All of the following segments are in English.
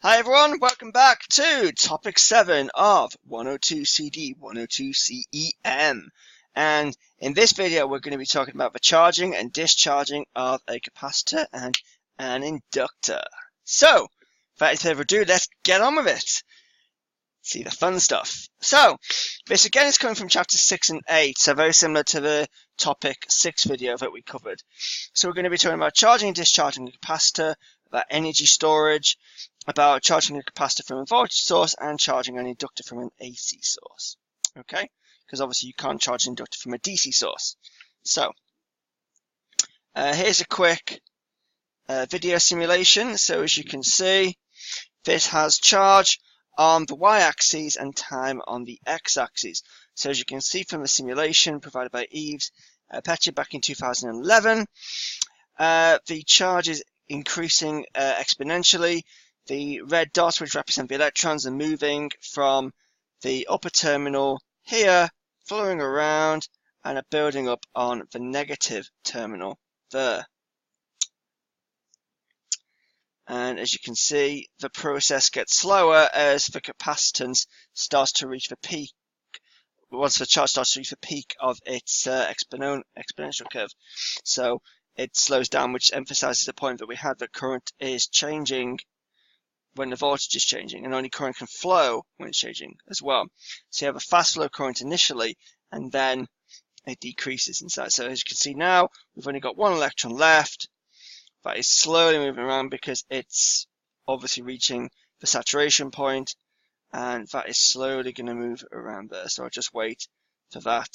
Hi everyone, welcome back to topic 7 of 102 CD 102 CEM. And in this video we're going to be talking about the charging and discharging of a capacitor and an inductor. So, without further ado, let's get on with it. See the fun stuff. So, this again is coming from chapter 6 and 8, so very similar to the topic 6 video that we covered. So we're going to be talking about charging and discharging a capacitor, about energy storage, about charging a capacitor from a voltage source, and charging an inductor from an AC source. Okay, because obviously you can't charge an inductor from a DC source. So here's a quick video simulation. So as you can see, this has charge on the y-axis and time on the x-axis. So as you can see from the simulation provided by Eves Petcher back in 2011, the charge is increasing exponentially. The red dots, which represent the electrons, are moving from the upper terminal here, flowing around, and are building up on the negative terminal there. And as you can see, the process gets slower as the capacitance starts to reach the peak. Once the charge starts to reach the peak of its exponential curve. So it slows down, which emphasizes the point that we had that current is changing when the voltage is changing, and only current can flow when it's changing as well. So you have a fast flow current initially, and then it decreases inside. So as you can see now, we've only got one electron left. That is slowly moving around because it's obviously reaching the saturation point, and that is slowly going to move around there. So I'll just wait for that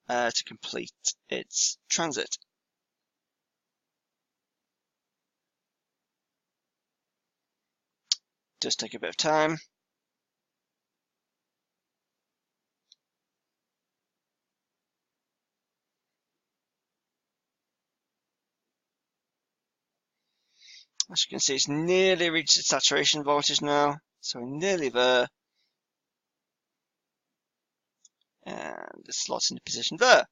to complete its transit. Just take a bit of time. As you can see, it's nearly reached its saturation voltage now, so we're nearly there. And the slot's in the position there.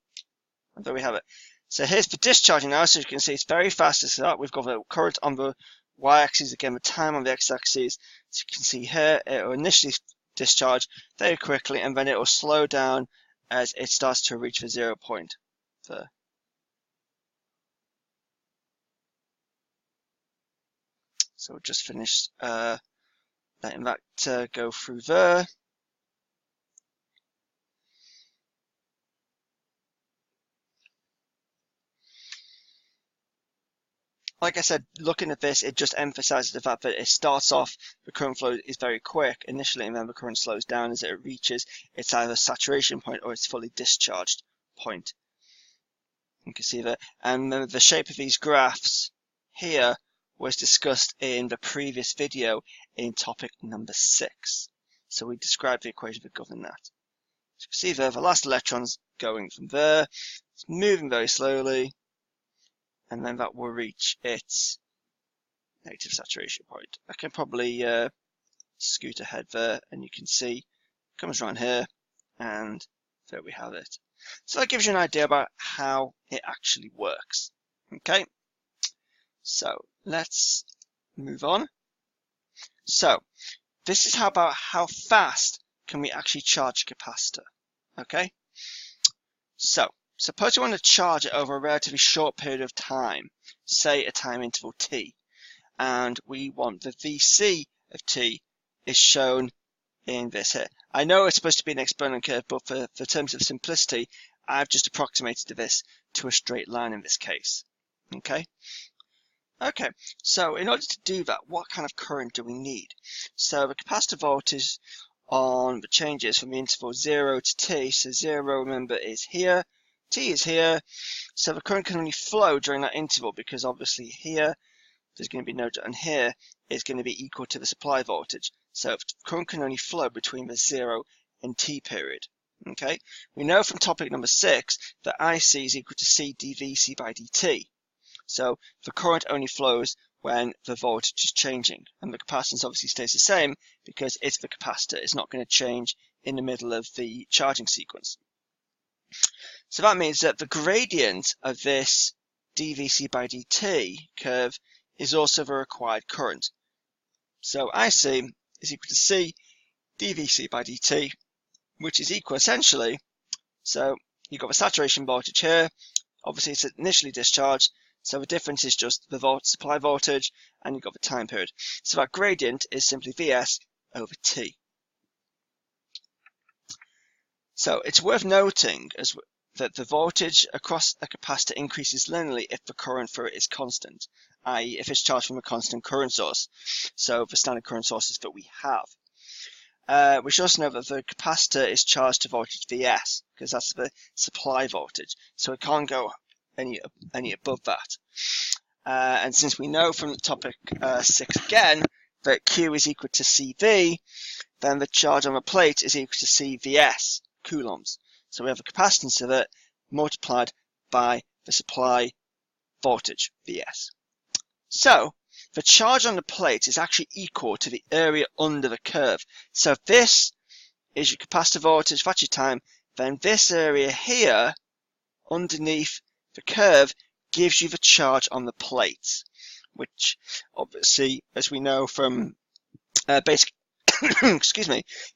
And there we have it. So here's the discharging now. So you can see it's very fast to start. We've got the current on the y-axis, again the time on the x-axis. So you can see here it will initially discharge very quickly, and then it will slow down as it starts to reach the 0 point there. So we'll just finish letting that go through there. Like I said, looking at this, it just emphasizes the fact that it starts off, the current flow is very quick initially, and then the current slows down as it reaches its either saturation point or its fully discharged point. You can see that. And the shape of these graphs here was discussed in the previous video in topic number 6. So we described the equation that governed that. So you can see there, the last electron's going from there. It's moving very slowly. And then that will reach its negative saturation point. I can probably scoot ahead there, and you can see it comes around here, and there we have it. So that gives you an idea about how it actually works. Okay, so let's move on. So this is about how fast can we actually charge a capacitor. Okay, so suppose you want to charge it over a relatively short period of time, say a time interval t, and we want the Vc of t is shown in this here. I know it's supposed to be an exponential curve, but for terms of simplicity, I've just approximated this to a straight line in this case. Okay? Okay, so in order to do that, what kind of current do we need? So the capacitor voltage on the changes from the interval 0 to t, so 0, remember, is here, t is here, so the current can only flow during that interval because obviously here there's going to be no, and here is going to be equal to the supply voltage. So the current can only flow between the 0 and t period. Okay, we know from topic number 6 that IC is equal to C dVc by dt. So the current only flows when the voltage is changing, and the capacitance obviously stays the same because it's the capacitor. It's not going to change in the middle of the charging sequence. So that means that the gradient of this dVc by dt curve is also the required current. So IC is equal to C dVc by dt, which is equal essentially, so you've got the saturation voltage here, obviously it's initially discharged, so the difference is just the supply voltage, and you've got the time period. So that gradient is simply Vs over T. So it's worth noting that the voltage across a capacitor increases linearly if the current through it is constant, i.e. if it's charged from a constant current source. So the standard current sources that we have. We should also know that the capacitor is charged to voltage Vs, because that's the supply voltage. So it can't go any above that. And since we know from topic 6 again, that Q is equal to CV, then the charge on the plate is equal to CVS, coulombs. So we have a capacitance of it multiplied by the supply voltage, Vs. So the charge on the plate is actually equal to the area under the curve. So if this is your capacitor voltage, that's your time, then this area here underneath the curve gives you the charge on the plate, which obviously, as we know from basic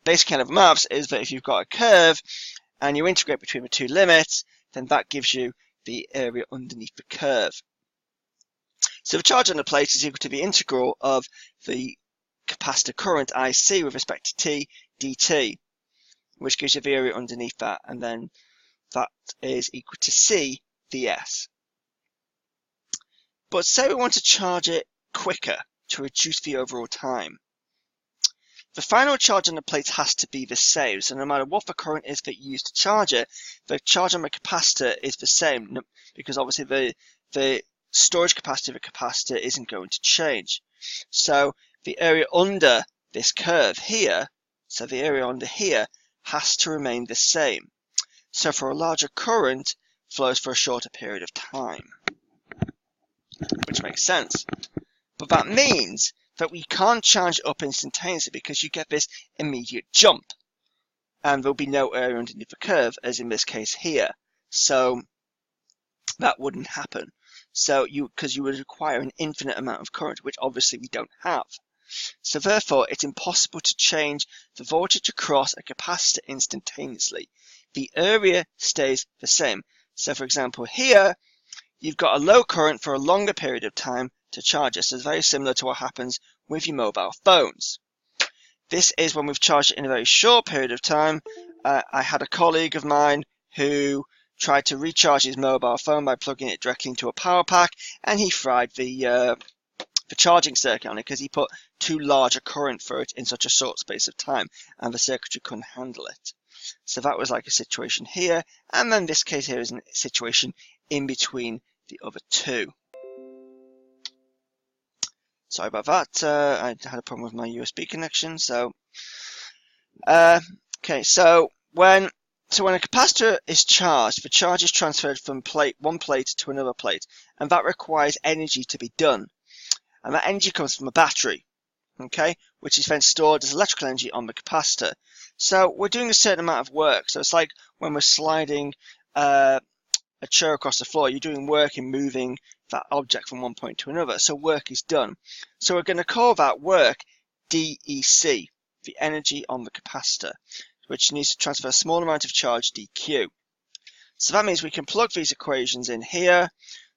basic kind of maths, is that if you've got a curve and you integrate between the two limits, then that gives you the area underneath the curve. So the charge on the plate is equal to the integral of the capacitor current IC with respect to T dt, which gives you the area underneath that, and then that is equal to C Vs. But say we want to charge it quicker to reduce the overall time. The final charge on the plate has to be the same, so no matter what the current is that you use to charge it, the charge on the capacitor is the same, because obviously the storage capacity of a capacitor isn't going to change. So the area under this curve here, so the area under here, has to remain the same. So for a larger current, flows for a shorter period of time, which makes sense. But that means that we can't charge it up instantaneously because you get this immediate jump, and there'll be no area underneath the curve, as in this case here. So that wouldn't happen. So because you would require an infinite amount of current, which obviously we don't have. So therefore, it's impossible to change the voltage across a capacitor instantaneously. The area stays the same. So for example, here, you've got a low current for a longer period of time to charge it. So it's very similar to what happens with your mobile phones. This is when we've charged it in a very short period of time. I had a colleague of mine who tried to recharge his mobile phone by plugging it directly into a power pack, and he fried the charging circuit on it because he put too large a current through it in such a short space of time, and the circuitry couldn't handle it. So that was like a situation here, and then this case here is a situation in between the other two. Sorry about that. I had a problem with my USB connection. So, okay. So when a capacitor is charged, the charge is transferred from one plate to another plate, and that requires energy to be done, and that energy comes from a battery, okay, which is then stored as electrical energy on the capacitor. So we're doing a certain amount of work. So it's like when we're sliding a chair across the floor, you're doing work in moving that object from one point to another. So work is done. So we're going to call that work DEC, the energy on the capacitor, which needs to transfer a small amount of charge dQ. So that means we can plug these equations in here.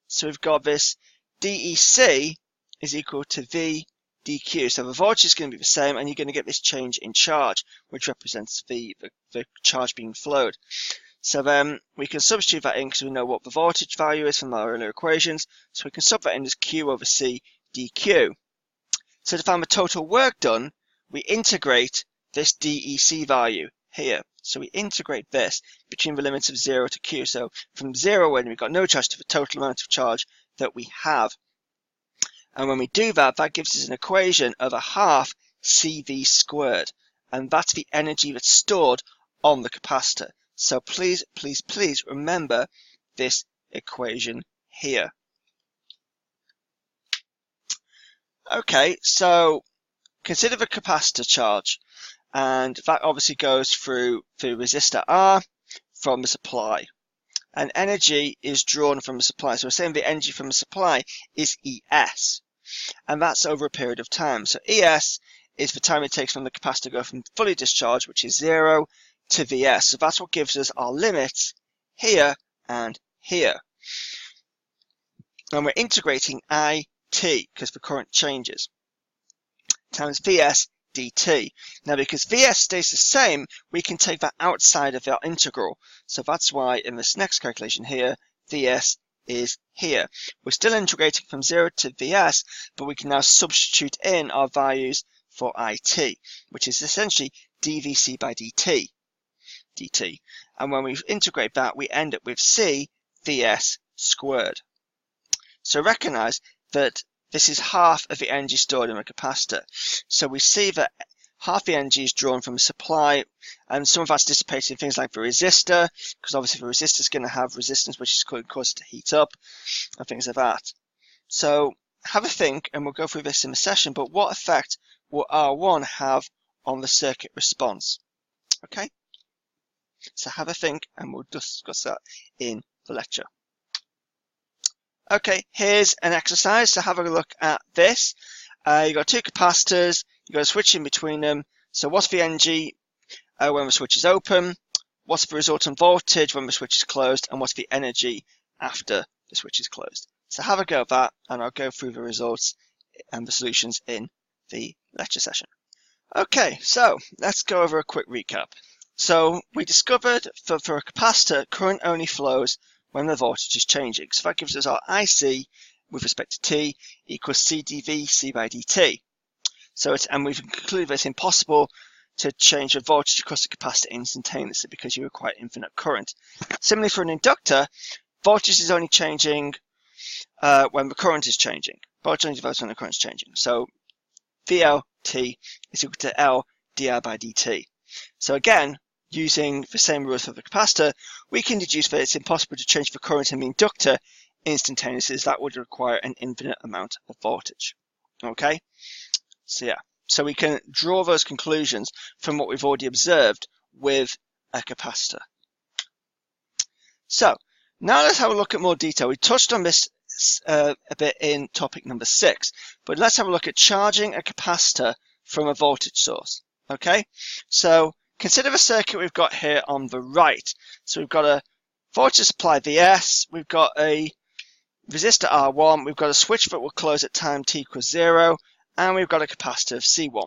So we've got this DEC is equal to V dQ. So the voltage is going to be the same, and you're going to get this change in charge, which represents the charge being flowed. So then we can substitute that in because we know what the voltage value is from our earlier equations. So we can sub that in as Q over C dQ. So to find the total work done, we integrate this DEC value here. So we integrate this between the limits of 0 to Q. So from 0, when we've got no charge, to the total amount of charge that we have. And when we do that, that gives us an equation of a half CV squared. And that's the energy that's stored on the capacitor. So please, please, please remember this equation here. Okay, so consider the capacitor charge. And that obviously goes through the resistor R from the supply. And energy is drawn from the supply. So we're saying the energy from the supply is ES. and that's over a period of time. So ES is the time it takes from the capacitor to go from fully discharged, which is 0, to Vs. So that's what gives us our limits here and here. And we're integrating IT, because the current changes, times Vs dt. Now, because Vs stays the same, we can take that outside of our integral. So that's why in this next calculation here, Vs is here. We're still integrating from 0 to Vs, but we can now substitute in our values for IT, which is essentially dVc by dt. And when we integrate that, we end up with C Vs squared. So recognize that this is half of the energy stored in a capacitor. So we see that half the energy is drawn from a supply, and some of that's dissipated in things like the resistor, because obviously the resistor is going to have resistance, which is going to cause it to heat up, and things like that. So have a think, and we'll go through this in a session, but what effect will R1 have on the circuit response? Okay? So have a think, and we'll discuss that in the lecture. Okay, here's an exercise. So have a look at this. You've got two capacitors. You've got a switch in between them. So what's the energy when the switch is open? What's the resultant voltage when the switch is closed? And what's the energy after the switch is closed? So have a go at that, and I'll go through the results and the solutions in the lecture session. Okay, so let's go over a quick recap. So we discovered that for a capacitor, current only flows when the voltage is changing. So that gives us our IC with respect to t equals C dVc by dt. So and we've concluded that it's impossible to change the voltage across the capacitor instantaneously because you require infinite current. Similarly, for an inductor, voltage is only changing when the current is changing. Voltage only develops when the current is changing. So VLT is equal to L di by dt. So again, using the same rules for the capacitor, we can deduce that it's impossible to change the current in the inductor instantaneously, as that would require an infinite amount of voltage. Okay, so yeah, so we can draw those conclusions from what we've already observed with a capacitor. So now let's have a look at more detail. We touched on this a bit in topic number 6, but let's have a look at charging a capacitor from a voltage source. Okay, so consider the circuit we've got here on the right. So we've got a voltage supply Vs, we've got a resistor R1, we've got a switch that will close at time t equals 0, and we've got a capacitor of C1.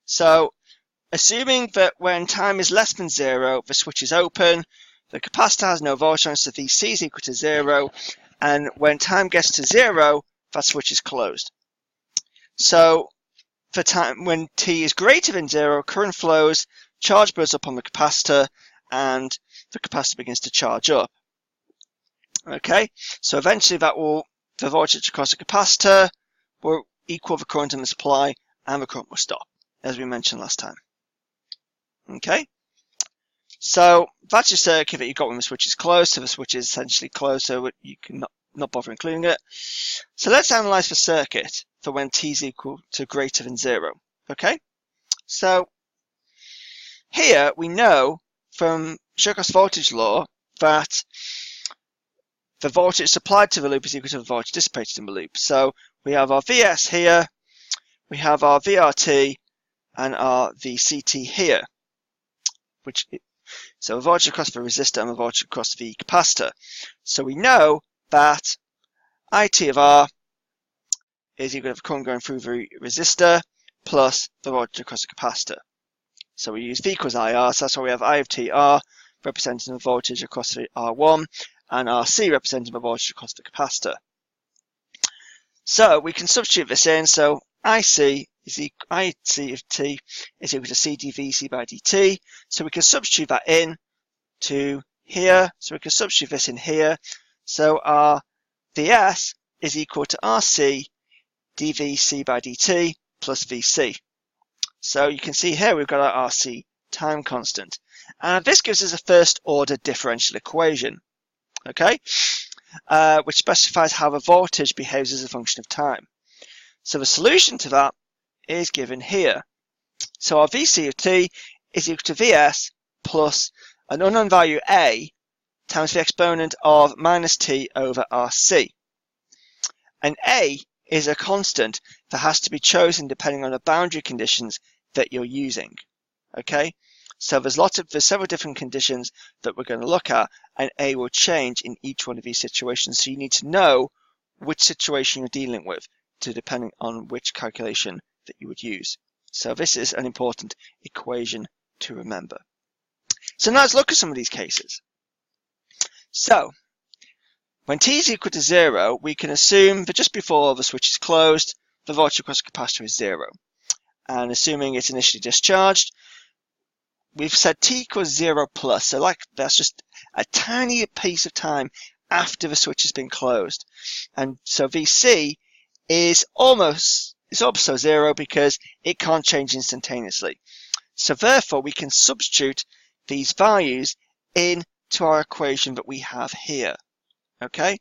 So assuming that when time is less than 0, the switch is open, the capacitor has no voltage on it, so Vc is equal to 0, and when time gets to 0, that switch is closed. So for time when t is greater than 0, current flows, charge builds up on the capacitor, and the capacitor begins to charge up. Okay, so eventually the voltage across the capacitor will equal the current in the supply, and the current will stop, as we mentioned last time. Okay, so that's your circuit that you got when the switch is closed. So the switch is essentially closed, so you can not bother including it. So let's analyze the circuit for when t is equal to greater than 0. Okay, so here we know from Kirchhoff's voltage law that the voltage supplied to the loop is equal to the voltage dissipated in the loop. So we have our Vs here, we have our VRT, and our VCT here. So a voltage across the resistor and a voltage across the capacitor. So we know that IT of R is equal to the current going through the resistor plus the voltage across the capacitor. So we use V equals IR, so that's why we have I of TR representing the voltage across the R1 and RC representing the voltage across the capacitor. So we can substitute this in, so IC of T is equal to C dVc by dt, so we can substitute that in to here, so we can substitute this in here, so our Vs is equal to RC dVc by dt plus Vc. So you can see here we've got our RC time constant. And this gives us a first order differential equation, okay, which specifies how the voltage behaves as a function of time. So the solution to that is given here. So our Vc of t is equal to Vs plus an unknown value a times the exponent of minus t over Rc. And a is a constant that has to be chosen depending on the boundary conditions that you're using. Okay, so there's several different conditions that we're going to look at, and A will change in each one of these situations. So you need to know which situation you're dealing with depending on which calculation that you would use. So this is an important equation to remember. So now let's look at some of these cases. So when t is equal to 0, we can assume that just before the switch is closed, the voltage across the capacitor is 0. And assuming it's initially discharged, we've said t equals 0 plus. So that's just a tiny piece of time after the switch has been closed. And so Vc is also 0 because it can't change instantaneously. So therefore we can substitute these values into our equation that we have here. Okay,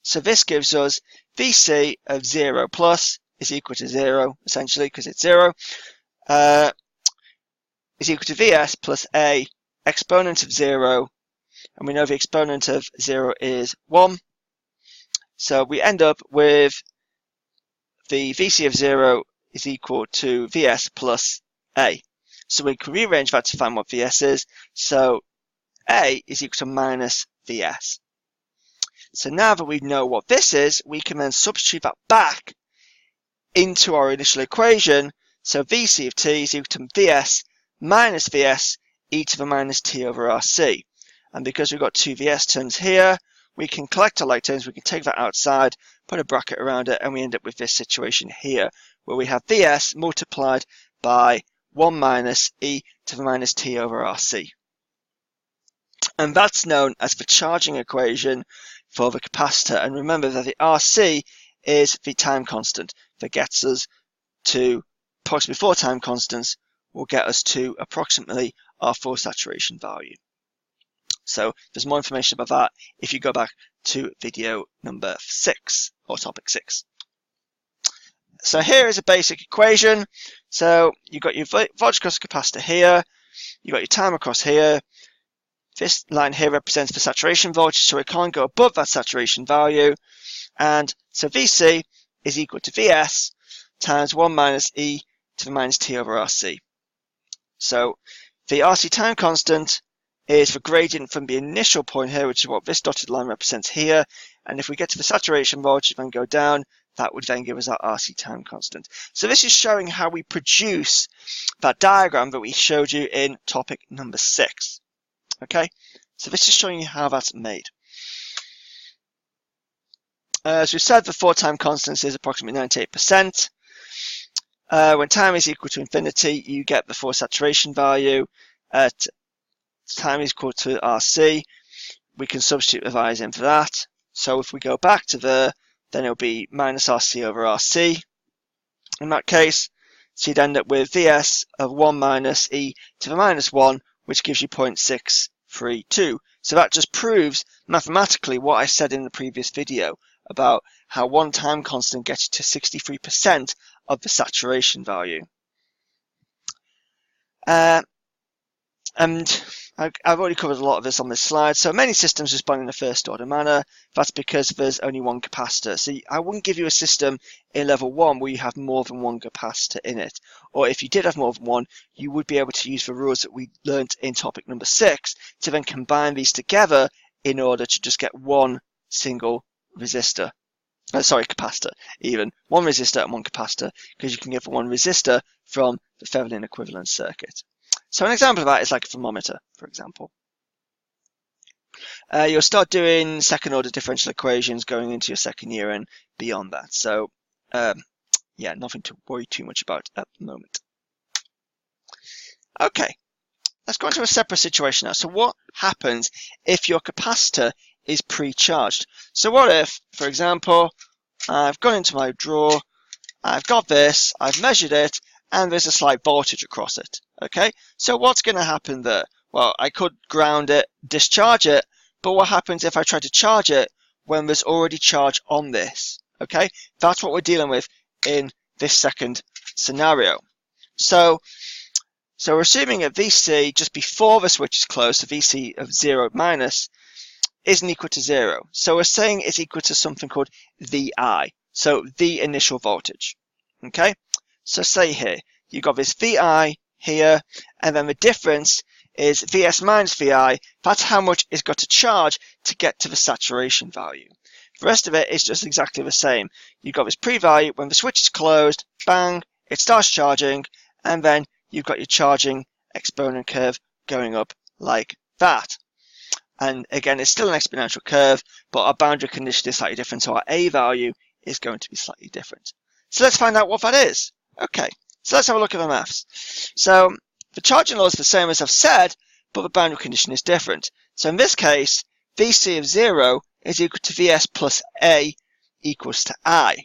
so this gives us Vc of 0 plus is equal to 0, essentially, because it's 0, is equal to Vs plus A exponent of 0, and we know the exponent of 0 is 1. So we end up with the Vc of 0 is equal to Vs plus A. So we can rearrange that to find what Vs is. So A is equal to minus Vs. So now that we know what this is, we can then substitute that back into our initial equation. So Vc of t is equal to Vs minus Vs e to the minus t over Rc. And because we've got two Vs terms here, we can collect our like terms, we can take that outside, put a bracket around it, and we end up with this situation here, where we have Vs multiplied by 1 minus e to the minus t over Rc. And that's known as the charging equation for the capacitor. And remember that the Rc is the time constant that gets us to approximately 4 time constants will get us to approximately our full saturation value. So there's more information about that if you go back to video number 6 or topic 6. So here is a basic equation. So you've got your voltage across the capacitor here, you've got your time across here. This line here represents the saturation voltage, so it can't go above that saturation value. And so Vc is equal to Vs times 1 minus e to the minus t over Rc. So the Rc time constant is the gradient from the initial point here, which is what this dotted line represents here. And if we get to the saturation voltage and go down, that would then give us our Rc time constant. So this is showing how we produce that diagram that we showed you in topic number 6. Okay, so this is showing you how that's made. As we said, the 4 time constants is approximately 98%. When time is equal to infinity, you get the full saturation value. At time is equal to Rc, we can substitute the values in for that. So if we go back to there, then it'll be minus Rc over Rc in that case. So you'd end up with Vs of 1 minus e to the minus 1, which gives you 0.632. So that just proves mathematically what I said in the previous video about how one time constant gets you to 63% of the saturation value. And I've already covered a lot of this on this slide. So many systems respond in a first order manner. That's because there's only one capacitor. So I wouldn't give you a system in level 1 where you have more than one capacitor in it. Or if you did have more than one, you would be able to use the rules that we learnt in topic number 6 to then combine these together in order to just get one single resistor. Capacitor, even. One resistor and one capacitor, because you can get one resistor from the Thevenin equivalent circuit. So an example of that is like a thermometer, for example. You'll start doing second order differential equations going into your second year and beyond that. So yeah, nothing to worry too much about at the moment. Okay, let's go into a separate situation now. So what happens if your capacitor is pre-charged? So what if, for example, I've gone into my drawer, I've got this, I've measured it, and there's a slight voltage across it. Okay, so what's going to happen there? Well, I could ground it, discharge it, but what happens if I try to charge it when there's already charge on this? Okay, that's what we're dealing with in this second scenario. So we're assuming that Vc just before the switch is closed, so Vc of 0 minus, isn't equal to 0. So we're saying it's equal to something called Vi. So the initial voltage. Okay, so say here, you've got this VI here, and then the difference is Vs minus Vi. That's how much it's got to charge to get to the saturation value. The rest of it is just exactly the same. You've got this pre-value, when the switch is closed, bang, it starts charging, and then you've got your charging exponent curve going up like that. And again, it's still an exponential curve, but our boundary condition is slightly different, so our A value is going to be slightly different. So let's find out what that is. Okay, so let's have a look at the maths. So the charging law is the same as I've said, but the boundary condition is different. So in this case, Vc of 0 is equal to Vs plus A equals to I.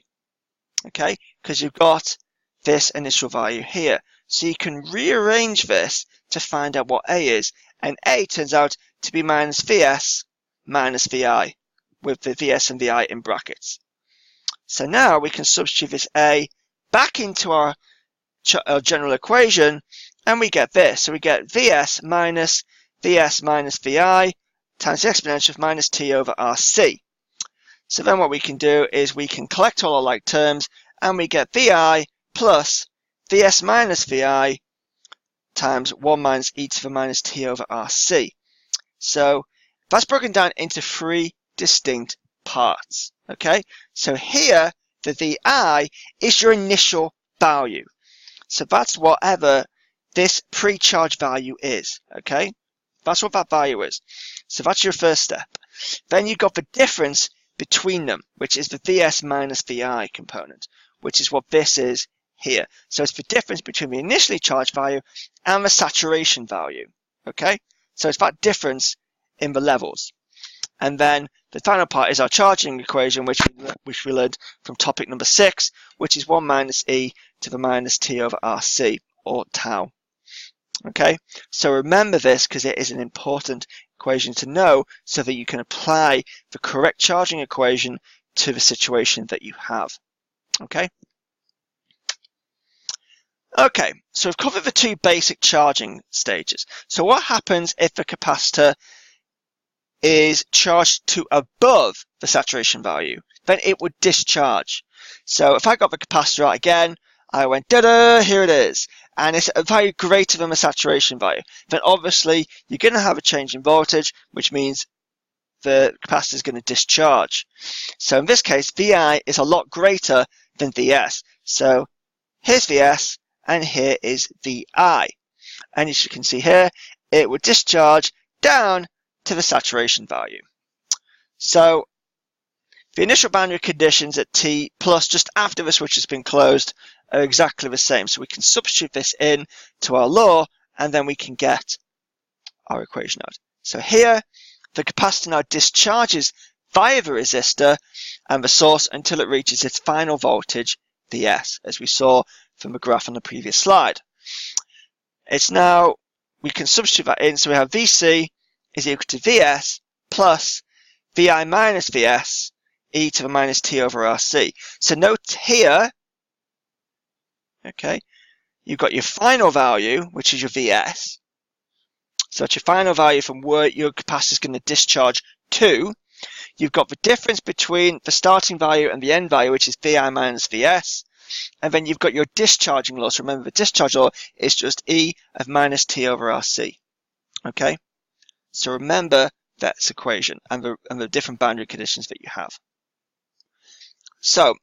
Okay, because you've got this initial value here. So you can rearrange this to find out what A is. And A turns out to be minus Vs minus Vi, with the Vs and Vi in brackets. So now we can substitute this A back into our general equation, and we get this. So we get Vs minus Vi times the exponential of minus T over Rc. So then what we can do is we can collect all our like terms, and we get Vi plus Vs minus Vi times 1 minus e to the minus T over Rc. So that's broken down into 3 distinct parts. Okay, so here the Vi is your initial value. So that's whatever this pre-charge value is. Okay, that's what that value is. So that's your first step. Then you've got the difference between them, which is the Vs minus Vi component, which is what this is here. So it's the difference between the initially charged value and the saturation value. Okay, so it's that difference in the levels. And then the final part is our charging equation, which we learned from topic number 6, which is 1 minus e to the minus T over Rc, or tau. Okay, so remember this because it is an important equation to know so that you can apply the correct charging equation to the situation that you have. Okay. Okay, so we've covered the 2 basic charging stages. So what happens if the capacitor is charged to above the saturation value? Then it would discharge. So if I got the capacitor out again, I went da-da, here it is, and it's a value greater than the saturation value, then obviously you're going to have a change in voltage, which means the capacitor is going to discharge. So in this case, Vi is a lot greater than Vs. So here's Vs, and here is Vi. And as you can see here, it would discharge down to the saturation value. So the initial boundary conditions at T plus just after the switch has been closed are exactly the same. So we can substitute this in to our law, and then we can get our equation out. So here, the capacitor now discharges via the resistor and the source until it reaches its final voltage, Vs, as we saw from the graph on the previous slide. It's now, we can substitute that in, so we have Vc is equal to Vs plus Vi minus Vs e to the minus T over Rc. So note here, okay, you've got your final value, which is your Vs. So that's your final value from where your capacitor is going to discharge to. You've got the difference between the starting value and the end value, which is Vi minus Vs. And then you've got your discharging law. So remember, the discharge law is just E of minus T over Rc. Okay? So remember that equation and the different boundary conditions that you have. So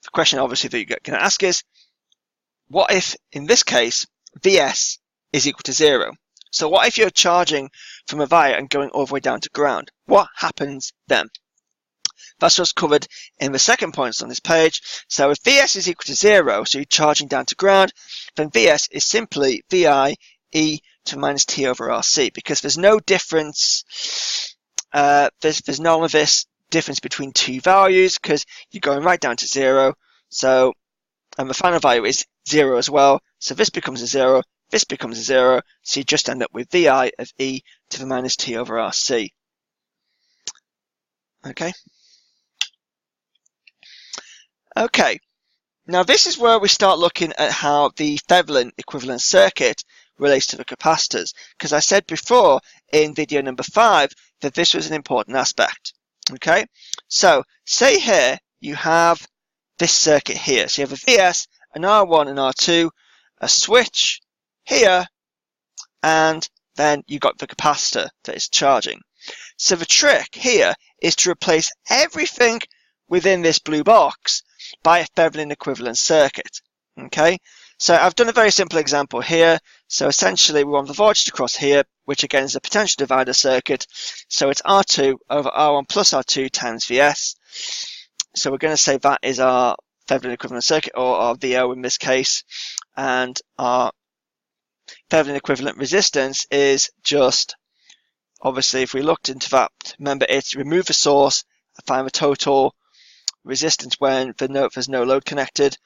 the question obviously that you're going to ask is, what if, in this case, Vs is equal to 0? So what if you're charging from a wire and going all the way down to ground? What happens then? That's what's covered in the second point on this page. So if Vs is equal to 0, so you're charging down to ground, then Vs is simply Vi e to minus T over Rc, because there's no difference, there's none of this difference between 2 values, because you're going right down to 0. So, and the final value is 0 as well. So this becomes a 0, this becomes a 0, so you just end up with Vi of e to the minus T over Rc. Okay. Okay, now this is where we start looking at how the Thevenin equivalent circuit relates to the capacitors, because I said before in video number 5 that this was an important aspect. Okay, so say here you have this circuit here. So you have a VS, an R1 and R2, a switch here, and then you've got the capacitor that is charging. So the trick here is to replace everything within this blue box by a Thevenin equivalent circuit. Okay, so I've done a very simple example here. So essentially we want the voltage across here, which again is a potential divider circuit. So it's R2 over R1 plus R2 times VS. So we're going to say that is our Thevenin equivalent circuit, or our VO in this case, and our Thevenin equivalent resistance is just, obviously if we looked into that, remember it's remove the source, find the total resistance when there's no load connected.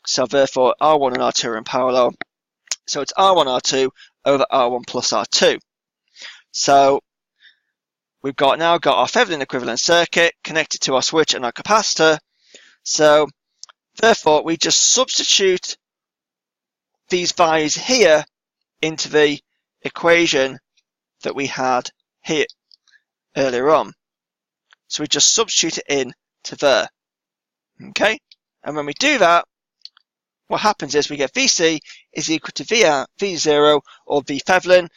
So therefore R1 and R2 are in parallel. So it's R1 R2 over R1 plus R2. So we've now got our Thevenin equivalent circuit connected to our switch and our capacitor. So therefore we just substitute these values here into the equation that we had here earlier on. So we just substitute it in to there. Okay, and when we do that, what happens is we get VC is equal to V0 or V Thevenin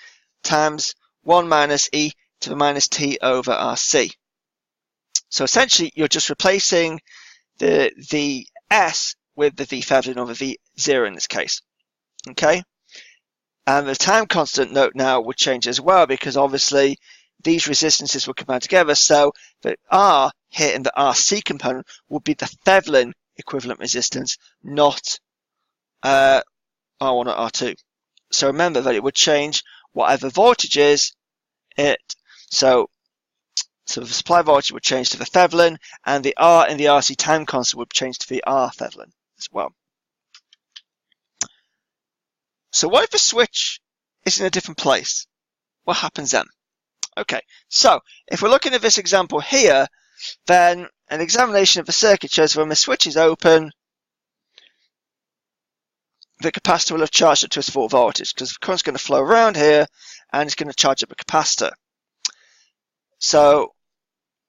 times 1 minus E to the minus T over RC. So essentially you're just replacing the VS with the V Thevenin or the V0 in this case. Okay, and the time constant note now would change as well, because obviously these resistances will combine together. So the R here in the RC component will be the Thevenin equivalent resistance, not R1 or R2. So remember that it would change whatever voltage is it. So the supply voltage would change to the Thevenin, and the R in the RC time constant would change to the R Thevenin as well. So what if the switch is in a different place? What happens then? Okay, so if we're looking at this example here, then an examination of the circuit shows when the switch is open, the capacitor will have charged up to its full voltage, because the current's going to flow around here and it's going to charge up the capacitor. So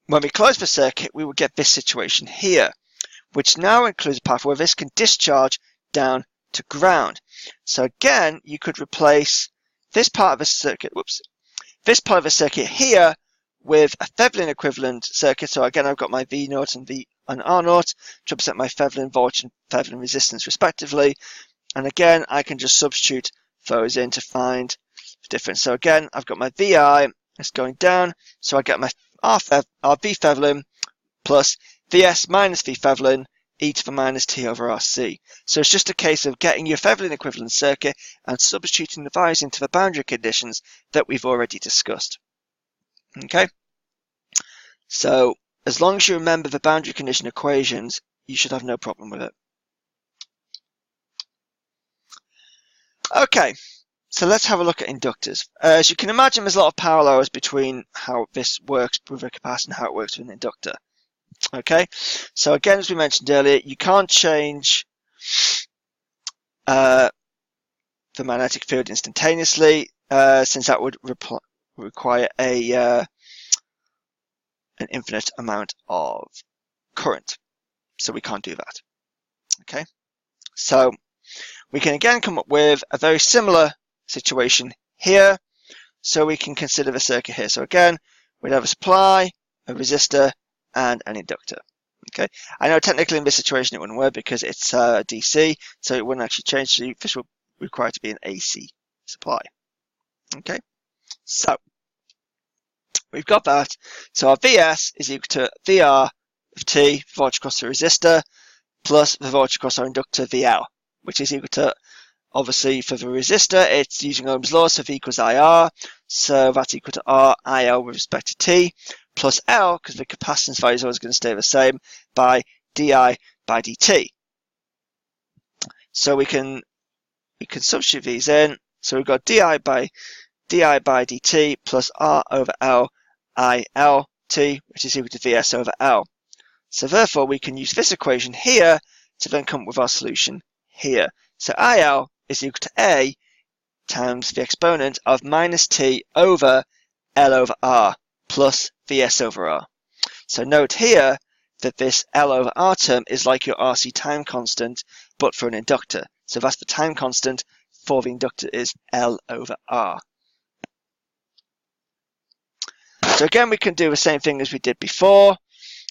when we close the circuit, we will get this situation here, which now includes a path where this can discharge down to ground. So again, you could replace this part of the circuit, this part of the circuit here with a Thevenin equivalent circuit. So again, I've got my V0 and R0 to represent my Thevenin voltage and Thevenin resistance respectively. And again, I can just substitute those in to find the difference. So again, I've got my VI, it's going down. So I get my V Thevenin plus VS minus V Thevenin e to the minus T over RC. So it's just a case of getting your Thevenin equivalent circuit and substituting the values into the boundary conditions that we've already discussed. Okay? So as long as you remember the boundary condition equations, you should have no problem with it. Okay, so let's have a look at inductors. As you can imagine, there's a lot of parallels between how this works with a capacitor and how it works with an inductor. Okay, so again, as we mentioned earlier, you can't change the magnetic field instantaneously, since that would require an infinite amount of current. So we can't do that. Okay, so we can again come up with a very similar situation here. So we can consider the circuit here. So again, we'd have a supply, a resistor, and an inductor. Okay, I know technically in this situation it wouldn't work because it's DC, so it wouldn't actually change. So this will require to be an AC supply. Okay, so we've got that. So our VS is equal to VR of T, voltage across the resistor, plus the voltage across our inductor VL, which is equal to, obviously for the resistor, it's using Ohm's law, so V equals IR, so that's equal to R IL with respect to T, plus L, because the capacitance value is always going to stay the same, by DI by DT. So we can substitute these in. So we've got DI by DT plus R over L IL T, which is equal to VS over L. So therefore we can use this equation here to then come up with our solution here. So IL is equal to A times the exponent of minus T over L over R plus VS over R. So note here that this L over R term is like your RC time constant, but for an inductor. So that's the time constant for the inductor is L over R. So again, we can do the same thing as we did before.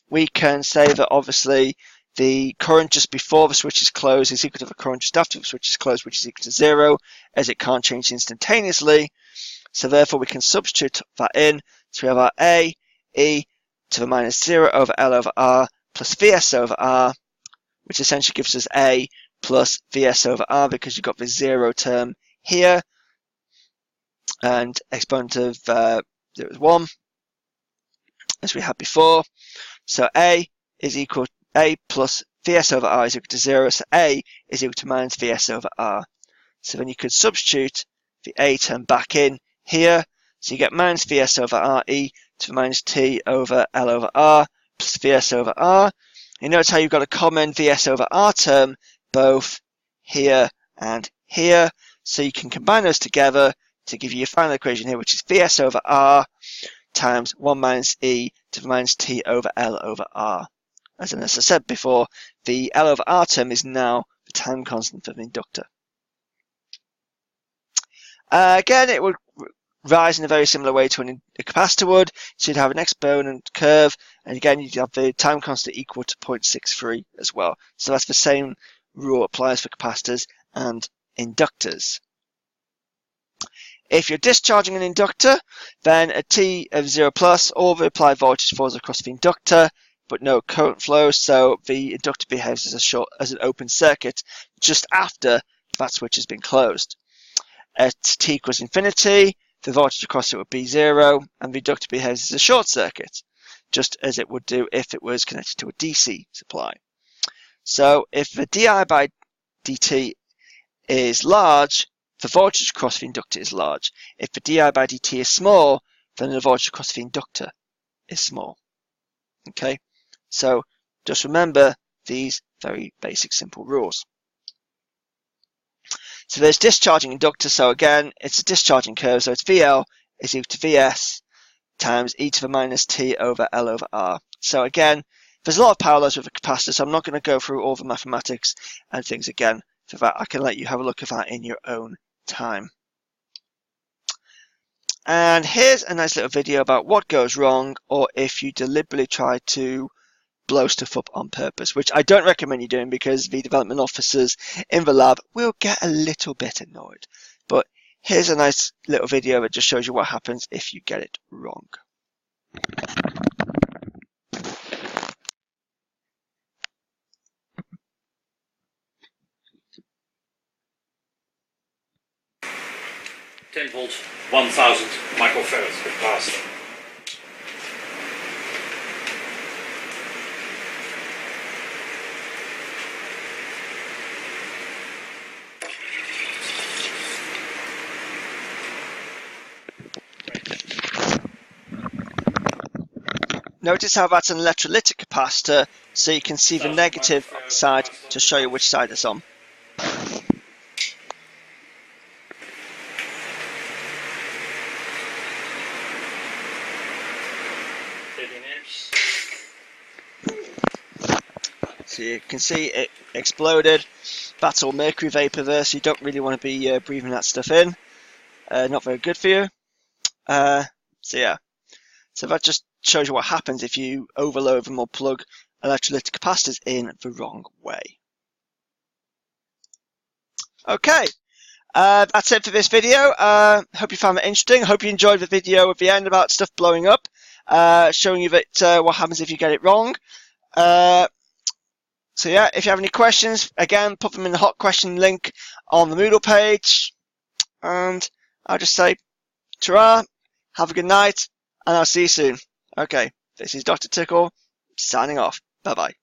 We can say that obviously the current just before the switch is closed is equal to the current just after the switch is closed, which is equal to 0, as it can't change instantaneously. So therefore we can substitute that in. So we have our A, E to the minus 0 over L over R plus Vs over R, which essentially gives us A plus Vs over R because you've got the 0 term here, and exponent of 0 is 1, as we had before. So A is equal A plus Vs over R is equal to 0, so A is equal to minus Vs over R. So then you could substitute the A term back in here, so you get minus Vs over R e to the minus T over L over R plus Vs over R. You notice how you've got a common Vs over R term both here and here, so you can combine those together to give you your final equation here, which is Vs over R times 1 minus e to the minus T over L over R. As I said before, the L over R term is now the time constant for the inductor. Again, it would rise in a very similar way to a capacitor would. So you'd have an exponent curve, and again you'd have the time constant equal to 0.63 as well. So that's the same rule applies for capacitors and inductors. If you're discharging an inductor, then at T of 0 plus, all the applied voltage falls across the inductor, but no current flows, so the inductor behaves as an open circuit just after that switch has been closed. At T equals infinity, the voltage across it would be 0, and the inductor behaves as a short circuit, just as it would do if it was connected to a DC supply. So if the di by dt is large, the voltage across the inductor is large. If the di by dt is small, then the voltage across the inductor is small. Okay, so just remember these very basic simple rules. So there's discharging inductor, so again it's a discharging curve, so it's VL is equal to Vs times e to the minus T over L over R. So again, there's a lot of parallels with the capacitor, so I'm not going to go through all the mathematics and things again. For that, I can let you have a look at that in your own time. And here's a nice little video about what goes wrong, or if you deliberately try to blow stuff up on purpose, which I don't recommend you doing because the development officers in the lab will get a little bit annoyed. But here's a nice little video that just shows you what happens if you get it wrong. Volt 1000 microfarad capacitor. Notice how that's an electrolytic capacitor, so you can see the negative side to show you which side it's on. So you can see it exploded. That's all mercury vapor there, so you don't really want to be breathing that stuff in. Not very good for you. So yeah, so that just shows you what happens if you overload them or plug electrolytic capacitors in the wrong way. Okay, that's it for this video. Hope you found it interesting. Hope you enjoyed the video at the end about stuff blowing up, showing you that what happens if you get it wrong. So yeah, if you have any questions, again, put them in the hot question link on the Moodle page. And I'll just say, ta-ra, have a good night, and I'll see you soon. Okay, this is Dr. Tickle, signing off. Bye-bye.